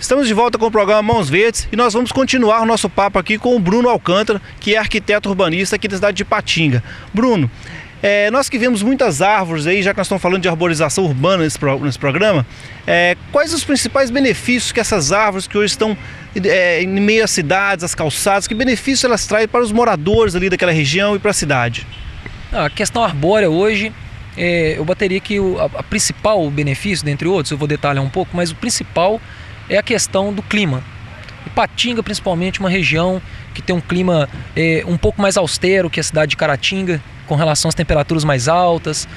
Estamos de volta com o programa Mãos Verdes e nós vamos continuar o nosso papo aqui com o Bruno Alcântara, que é arquiteto urbanista aqui da cidade de Ipatinga. Bruno, nós que vemos muitas árvores aí, já que nós estamos falando de arborização urbana nesse programa, quais os principais benefícios que essas árvores que hoje estão em meio às cidades, às calçadas, que benefícios elas trazem para os moradores ali daquela região e para a cidade? A questão arbórea hoje, eu bateria que a principal benefício, dentre outros, eu vou detalhar um pouco, mas o principal é a questão do clima. Ipatinga, principalmente, uma região que tem um clima um pouco mais austero que a cidade de Caratinga, com relação às temperaturas mais altas,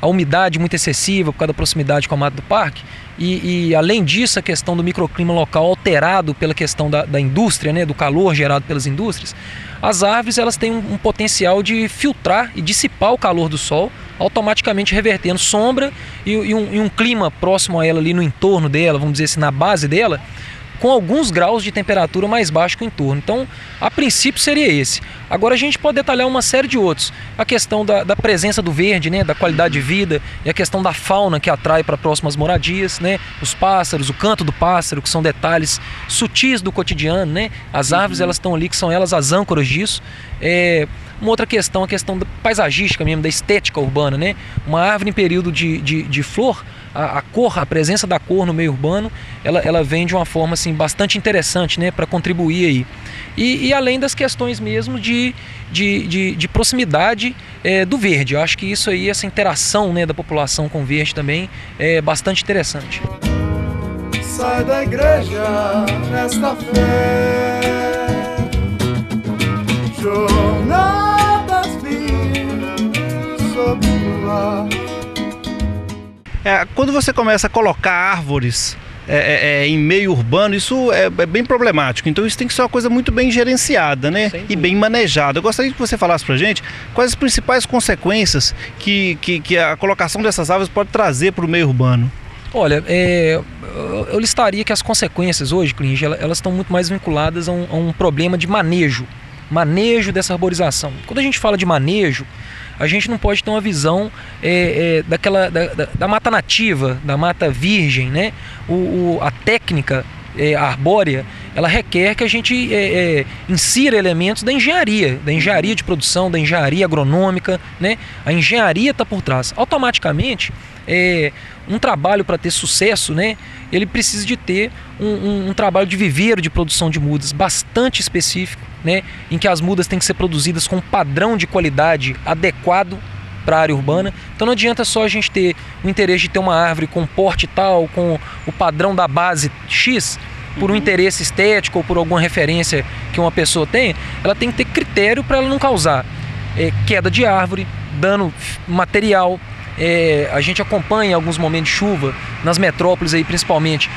a umidade muito excessiva por causa da proximidade com a mata do parque, e além disso a questão do microclima local alterado pela questão da indústria, né, do calor gerado pelas indústrias. As árvores elas têm um potencial de filtrar e dissipar o calor do sol, automaticamente revertendo sombra e um clima próximo a ela ali no entorno dela, vamos dizer assim, na base dela, com alguns graus de temperatura mais baixo que o entorno. Então, a princípio seria esse. Agora a gente pode detalhar uma série de outros. A questão da presença do verde, né, da qualidade de vida, e a questão da fauna que atrai para próximas moradias, né, os pássaros, o canto do pássaro, que são detalhes sutis do cotidiano, né? As árvores elas estão ali, que são elas as âncoras disso. Uma outra questão, a questão paisagística mesmo, da estética urbana, né? Uma árvore em período de flor, a cor, a presença da cor no meio urbano, ela vem de uma forma assim, bastante interessante, né, para contribuir aí. E além das questões mesmo de proximidade do verde. Eu acho que isso aí, essa interação, né, da população com o verde também é bastante interessante. Sai da igreja nesta fé, jornadas vivas sob o lar. Quando você começa a colocar árvores em meio urbano, isso é bem problemático. Então isso tem que ser uma coisa muito bem gerenciada, né? E bem manejada. Eu gostaria que você falasse pra gente quais as principais consequências que a colocação dessas árvores pode trazer para o meio urbano. Olha, eu listaria que as consequências hoje, Clinge, elas estão muito mais vinculadas a um problema de manejo dessa arborização. Quando a gente fala de manejo, a gente não pode ter uma visão da mata nativa, da mata virgem, né? A técnica arbórea, ela requer que a gente insira elementos da engenharia de produção, da engenharia agronômica, né? A engenharia está por trás. Automaticamente, um trabalho para ter sucesso, né? Ele precisa de ter um trabalho de viveiro de produção de mudas bastante específico, né? Em que as mudas têm que ser produzidas com um padrão de qualidade adequado para a área urbana. Então não adianta só a gente ter o interesse de ter uma árvore com porte tal, com o padrão da base X, por um interesse estético ou por alguma referência que uma pessoa tem. Ela tem que ter critério para ela não causar queda de árvore, dano material. A gente acompanha em alguns momentos de chuva, nas metrópoles aí principalmente,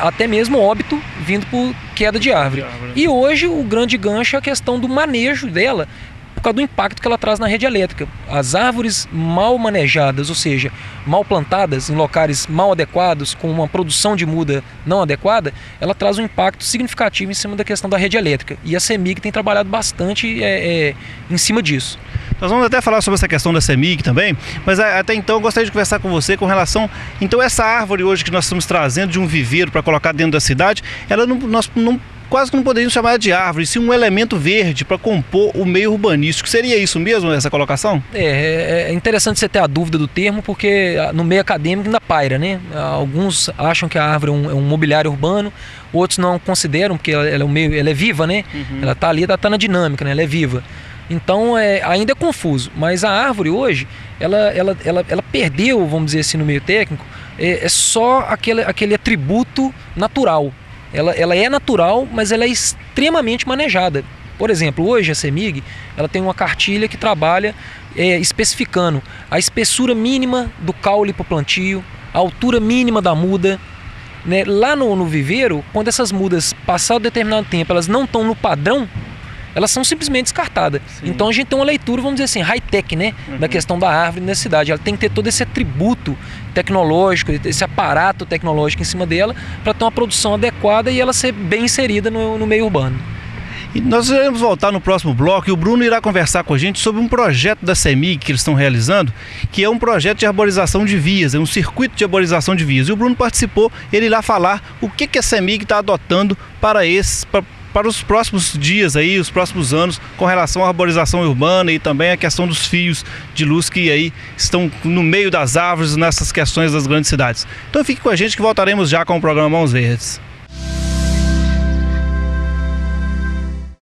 até mesmo óbito vindo por queda de árvore. E hoje o grande gancho é a questão do manejo dela, por causa do impacto que ela traz na rede elétrica. As árvores mal manejadas, ou seja, mal plantadas em locais mal adequados, com uma produção de muda não adequada, ela traz um impacto significativo em cima da questão da rede elétrica. E a CEMIG tem trabalhado bastante em cima disso. Nós vamos até falar sobre essa questão da CEMIG também, mas até então eu gostaria de conversar com você com relação, então essa árvore hoje que nós estamos trazendo de um viveiro para colocar dentro da cidade, nós quase que não poderíamos chamar de árvore, sim um elemento verde para compor o meio urbanístico. Seria isso mesmo, essa colocação? É interessante você ter a dúvida do termo, porque no meio acadêmico ainda paira, né? Alguns acham que a árvore é um mobiliário urbano, outros não consideram, porque ela é viva, né? Ela está ali, ela está na dinâmica, né? Ela é viva. Então ainda é confuso, mas a árvore hoje, ela perdeu, vamos dizer assim, no meio técnico, só aquele atributo natural. Ela é natural, mas ela é extremamente manejada. Por exemplo, hoje a CEMIG ela tem uma cartilha que trabalha especificando a espessura mínima do caule para o plantio, a altura mínima da muda, né? Lá no viveiro, quando essas mudas passado determinado tempo, elas não estão no padrão, elas são simplesmente descartadas. Sim. Então a gente tem uma leitura, vamos dizer assim, high-tech, né? Da questão da árvore na cidade. Ela tem que ter todo esse atributo tecnológico, esse aparato tecnológico em cima dela, para ter uma produção adequada e ela ser bem inserida no meio urbano. E nós iremos voltar no próximo bloco e o Bruno irá conversar com a gente sobre um projeto da CEMIG que eles estão realizando, que é um projeto de arborização de vias, é um circuito de arborização de vias. E o Bruno participou, ele irá falar o que a CEMIG está adotando para os próximos dias aí, os próximos anos, com relação à arborização urbana e também a questão dos fios de luz que aí estão no meio das árvores nessas questões das grandes cidades. Então fique com a gente que voltaremos já com o programa Mãos Verdes.